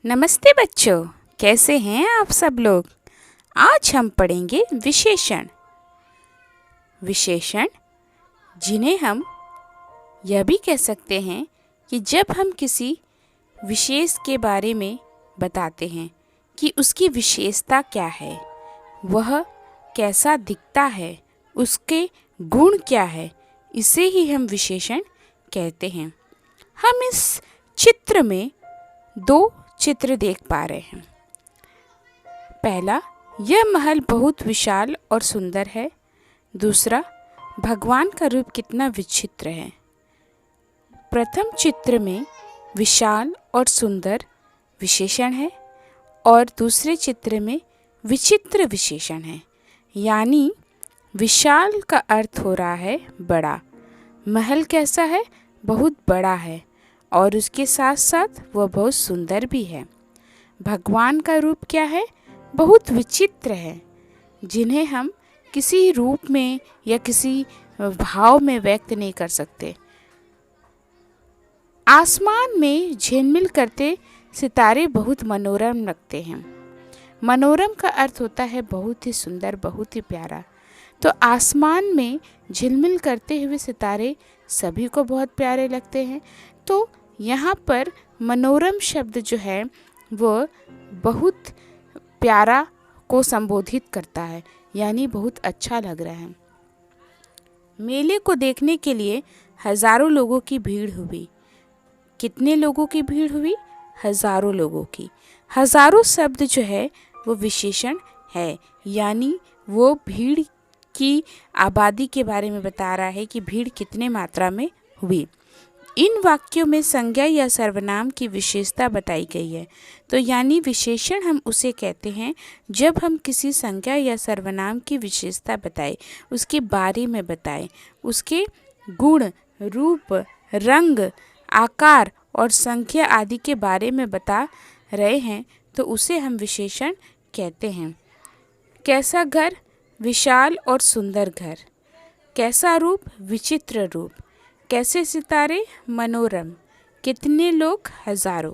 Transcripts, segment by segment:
नमस्ते बच्चों, कैसे हैं आप सब लोग। आज हम पढ़ेंगे विशेषण। विशेषण जिन्हें हम यह भी कह सकते हैं कि जब हम किसी विशेष के बारे में बताते हैं कि उसकी विशेषता क्या है, वह कैसा दिखता है, उसके गुण क्या है, इसे ही हम विशेषण कहते हैं। हम इस चित्र में दो चित्र देख पा रहे हैं। पहला, यह महल बहुत विशाल और सुंदर है। दूसरा, भगवान का रूप कितना विचित्र है। प्रथम चित्र में विशाल और सुंदर विशेषण है और दूसरे चित्र में विचित्र विशेषण है। यानी विशाल का अर्थ हो रहा है बड़ा। महल कैसा है? बहुत बड़ा है और उसके साथ साथ वह बहुत सुंदर भी है। भगवान का रूप क्या है? बहुत विचित्र है, जिन्हें हम किसी रूप में या किसी भाव में व्यक्त नहीं कर सकते। आसमान में झिलमिल करते सितारे बहुत मनोरम लगते हैं। मनोरम का अर्थ होता है बहुत ही सुंदर, बहुत ही प्यारा। तो आसमान में झिलमिल करते हुए सितारे सभी को बहुत प्यारे लगते हैं। तो यहाँ पर मनोरम शब्द जो है वो बहुत प्यारा को संबोधित करता है, यानी बहुत अच्छा लग रहा है। मेले को देखने के लिए हजारों लोगों की भीड़ हुई। कितने लोगों की भीड़ हुई? हजारों लोगों की। हजारों शब्द जो है वो विशेषण है, यानी वो भीड़ की आबादी के बारे में बता रहा है कि भीड़ कितने मात्रा में हुई। इन वाक्यों में संज्ञा या सर्वनाम की विशेषता बताई गई है। तो यानी विशेषण हम उसे कहते हैं जब हम किसी संज्ञा या सर्वनाम की विशेषता बताएं, उसके बारे में बताएं, उसके गुण, रूप, रंग, आकार और संख्या आदि के बारे में बता रहे हैं, तो उसे हम विशेषण कहते हैं। कैसा घर? विशाल और सुंदर घर। कैसा रूप? विचित्र रूप। कैसे सितारे? मनोरम। कितने लोग? हजारों।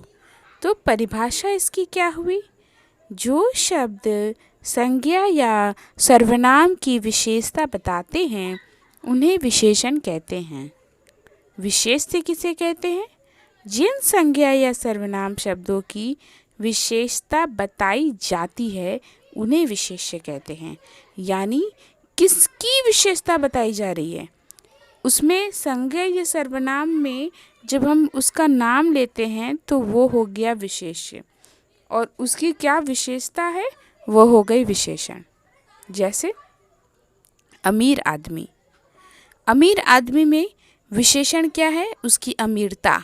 तो परिभाषा इसकी क्या हुई? जो शब्द संज्ञा या सर्वनाम की विशेषता बताते हैं उन्हें विशेषण कहते हैं। विशेष्य किसे कहते हैं? जिन संज्ञा या सर्वनाम शब्दों की विशेषता बताई जाती है उन्हें विशेष्य कहते हैं। यानी किसकी विशेषता बताई जा रही है, उसमें संज्ञा या सर्वनाम में जब हम उसका नाम लेते हैं तो वो हो गया विशेष्य, और उसकी क्या विशेषता है वो हो गई विशेषण। जैसे अमीर आदमी। अमीर आदमी में विशेषण क्या है? उसकी अमीरता।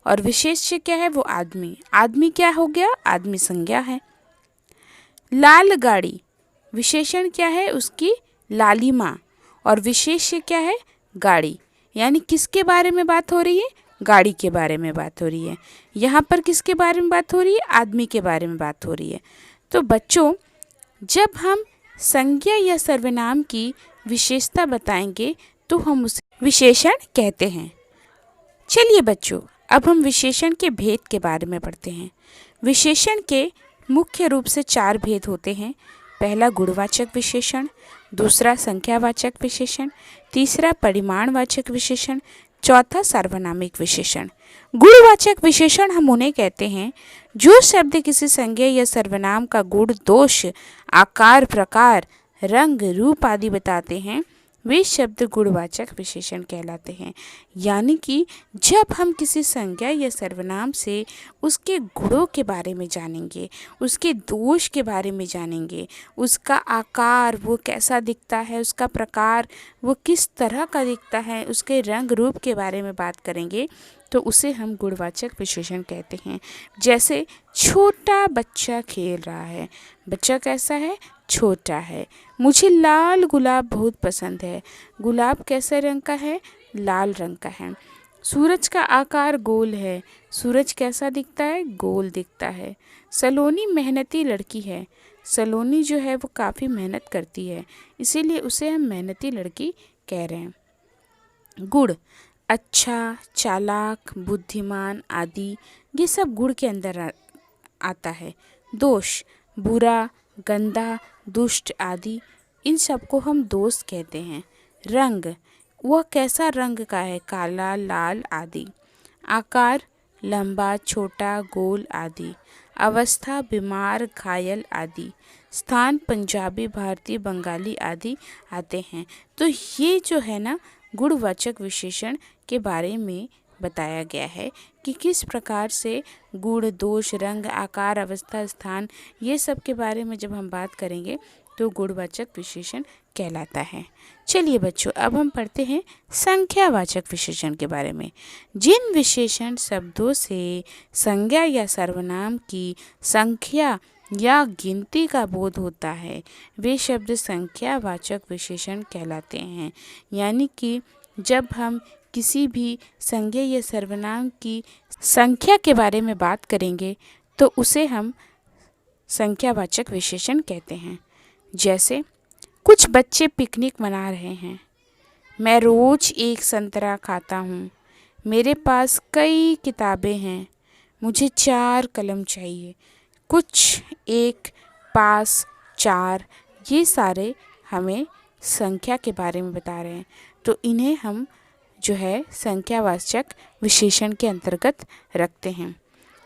और विशेष्य क्या है? वो आदमी। आदमी क्या हो गया? आदमी संज्ञा है। लाल गाड़ी। विशेषण क्या है? उसकी लालिमा। और विशेष्य क्या है? गाड़ी। यानी किसके बारे में बात हो रही है? गाड़ी के बारे में बात हो रही है। यहाँ पर किसके बारे में बात हो रही है? आदमी के बारे में बात हो रही है। तो बच्चों, जब हम संज्ञा या सर्वनाम की विशेषता बताएंगे तो हम उसे विशेषण कहते हैं। चलिए बच्चों, अब हम विशेषण के भेद के बारे में पढ़ते हैं। विशेषण के मुख्य रूप से 4 भेद होते हैं। पहला गुणवाचक विशेषण, दूसरा संख्यावाचक विशेषण, तीसरा परिमाणवाचक विशेषण, चौथा सार्वनामिक विशेषण। गुणवाचक विशेषण हम उन्हें कहते हैं जो शब्द किसी संज्ञा या सर्वनाम का गुण, दोष, आकार, प्रकार, रंग, रूप आदि बताते हैं, वे शब्द गुणवाचक विशेषण कहलाते हैं। यानी कि जब हम किसी संज्ञा या सर्वनाम से उसके गुणों के बारे में जानेंगे, उसके दोष के बारे में जानेंगे, उसका आकार वो कैसा दिखता है, उसका प्रकार वो किस तरह का दिखता है, उसके रंग रूप के बारे में बात करेंगे, तो उसे हम गुणवाचक विशेषण कहते हैं। जैसे छोटा बच्चा खेल रहा है। बच्चा कैसा है? छोटा है। मुझे लाल गुलाब बहुत पसंद है। गुलाब कैसे रंग का है? लाल रंग का है। सूरज का आकार गोल है। सूरज कैसा दिखता है? गोल दिखता है। सलोनी मेहनती लड़की है। सलोनी जो है वो काफ़ी मेहनत करती है, इसीलिए उसे हम मेहनती लड़की कह रहे हैं। गुण अच्छा, चालाक, बुद्धिमान आदि ये सब गुण के अंदर आता है। दोष, बुरा, गंदा, दुष्ट आदि, इन सबको हम दोष कहते हैं। रंग, वह कैसा रंग का है, काला, लाल आदि। आकार, लंबा, छोटा, गोल आदि। अवस्था, बीमार, घायल आदि। स्थान, पंजाबी, भारतीय, बंगाली आदि आते हैं। तो ये जो है ना गुणवाचक विशेषण के बारे में बताया गया है कि किस प्रकार से गुण, दोष, रंग, आकार, अवस्था, स्थान, ये सब के बारे में जब हम बात करेंगे तो गुणवाचक विशेषण कहलाता है। चलिए बच्चों, अब हम पढ़ते हैं संख्यावाचक विशेषण के बारे में। जिन विशेषण शब्दों से संज्ञा या सर्वनाम की संख्या या गिनती का बोध होता है वे शब्द संख्यावाचक विशेषण कहलाते हैं। यानी कि जब हम किसी भी संज्ञा या सर्वनाम की संख्या के बारे में बात करेंगे तो उसे हम संख्यावाचक विशेषण कहते हैं। जैसे कुछ बच्चे पिकनिक मना रहे हैं। मैं रोज एक संतरा खाता हूँ। मेरे पास कई किताबें हैं। मुझे 4 कलम चाहिए। कुछ, एक, पास, 4, ये सारे हमें संख्या के बारे में बता रहे हैं। तो इन्हें हम जो है संख्यावाचक विशेषण के अंतर्गत रखते हैं।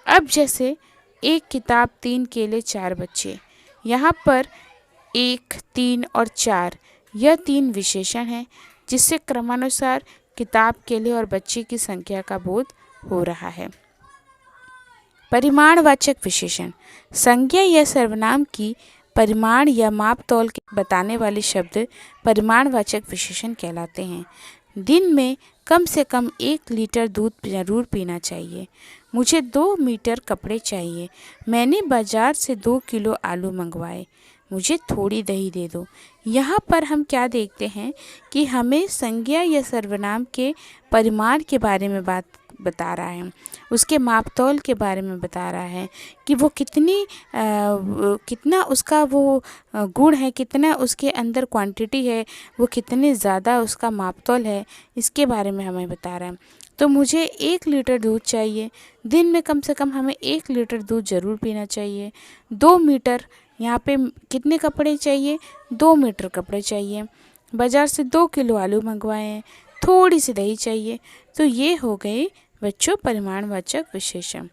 अब जैसे एक किताब, 3 केले, 4 बच्चे, यहाँ पर 1, 3 और 4 यह 3 विशेषण हैं जिससे क्रमानुसार किताब, केले और बच्चे की संख्या का बोध हो रहा है। परिमाणवाचक विशेषण, संज्ञा या सर्वनाम की परिमाण या माप तौल बताने वाले शब्द परिमाणवाचक विशेषण कहलाते हैं। दिन में कम से कम 1 लीटर दूध जरूर पीना चाहिए। मुझे 2 मीटर कपड़े चाहिए। मैंने बाजार से 2 किलो आलू मंगवाए। मुझे थोड़ी दही दे दो। यहाँ पर हम क्या देखते हैं कि हमें संज्ञा या सर्वनाम के परिमाण के बारे में बात बता रहा है, उसके मापतौल के बारे में बता रहा है कि वो कितना उसका वो गुण है, कितना उसके अंदर क्वांटिटी है, वो कितने ज़्यादा उसका मापतौल है, इसके बारे में हमें बता रहा है। तो मुझे 1 लीटर दूध चाहिए। दिन में कम से कम हमें 1 लीटर दूध ज़रूर पीना चाहिए। 2 मीटर, यहाँ पे कितने कपड़े चाहिए, 2 मीटर कपड़े चाहिए। बाज़ार से 2 किलो आलू मंगवाए हैं। थोड़ी सी दही चाहिए। तो ये हो गए बच्चों परिमाणवाचक विशेषण।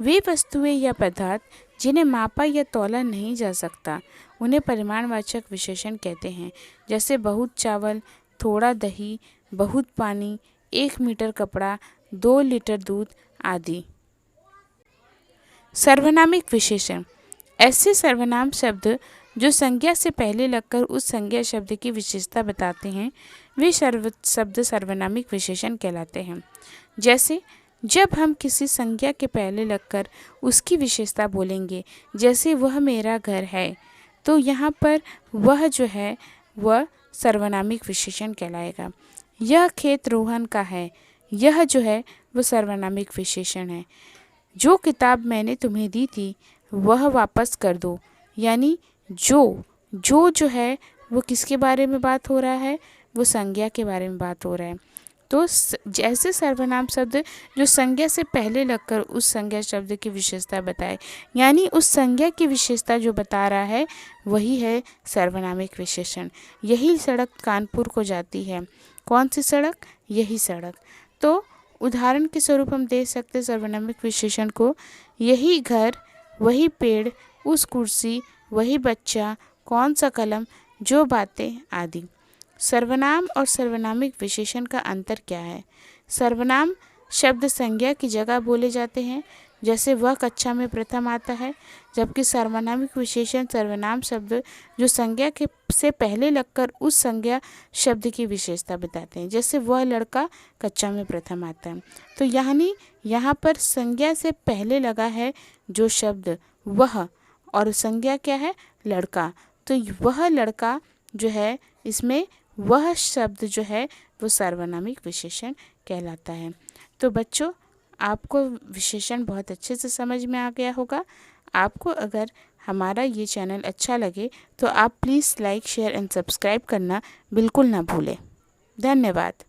वे वस्तुएं या पदार्थ जिन्हें मापा या तौला नहीं जा सकता उन्हें परिमाणवाचक विशेषण कहते हैं। जैसे बहुत चावल, थोड़ा दही, बहुत पानी, 1 मीटर कपड़ा, 2 लीटर दूध आदि। सर्वनामिक विशेषण, ऐसे सर्वनाम शब्द जो संज्ञा से पहले लगकर उस संज्ञा शब्द की विशेषता बताते हैं वे शब्द सर्वनामिक विशेषण कहलाते हैं। जैसे जब हम किसी संज्ञा के पहले लगकर उसकी विशेषता बोलेंगे, जैसे वह मेरा घर है, तो यहाँ पर वह जो है वह सर्वनामिक विशेषण कहलाएगा। यह खेत रोहन का है, यह जो है वो सर्वनामिक विशेषण है। जो किताब मैंने तुम्हें दी थी वह वापस कर दो। यानी जो है वो किसके बारे में बात हो रहा है, वो संज्ञा के बारे में बात हो रहा है। तो जैसे सर्वनाम शब्द जो संज्ञा से पहले लगकर उस संज्ञा शब्द की विशेषता बताए, यानी उस संज्ञा की विशेषता जो बता रहा है वही है सर्वनामिक विशेषण। यही सड़क कानपुर को जाती है। कौन सी सड़क? यही सड़क। तो उदाहरण के स्वरूप हम दे सकते सर्वनामिक विशेषण को, यही घर, वही पेड़, उस कुर्सी, वही बच्चा, कौन सा कलम, जो बातें आदि। सर्वनाम और सर्वनामिक विशेषण का अंतर क्या है? सर्वनाम शब्द संज्ञा की जगह बोले जाते हैं, जैसे वह कक्षा में प्रथम आता है, जबकि सर्वनामिक विशेषण सर्वनाम शब्द जो संज्ञा के से पहले लगकर उस संज्ञा शब्द की विशेषता बताते हैं, जैसे वह लड़का कक्षा में प्रथम आता है। तो यानी यहाँ पर संज्ञा से पहले लगा है जो शब्द वह, और संज्ञा क्या है? लड़का। तो वह लड़का जो है, इसमें वह शब्द जो है वो सर्वनामिक विशेषण कहलाता है। तो बच्चों, आपको विशेषण बहुत अच्छे से समझ में आ गया होगा। आपको अगर हमारा ये चैनल अच्छा लगे तो आप please like, share and subscribe करना बिल्कुल ना भूलें। धन्यवाद।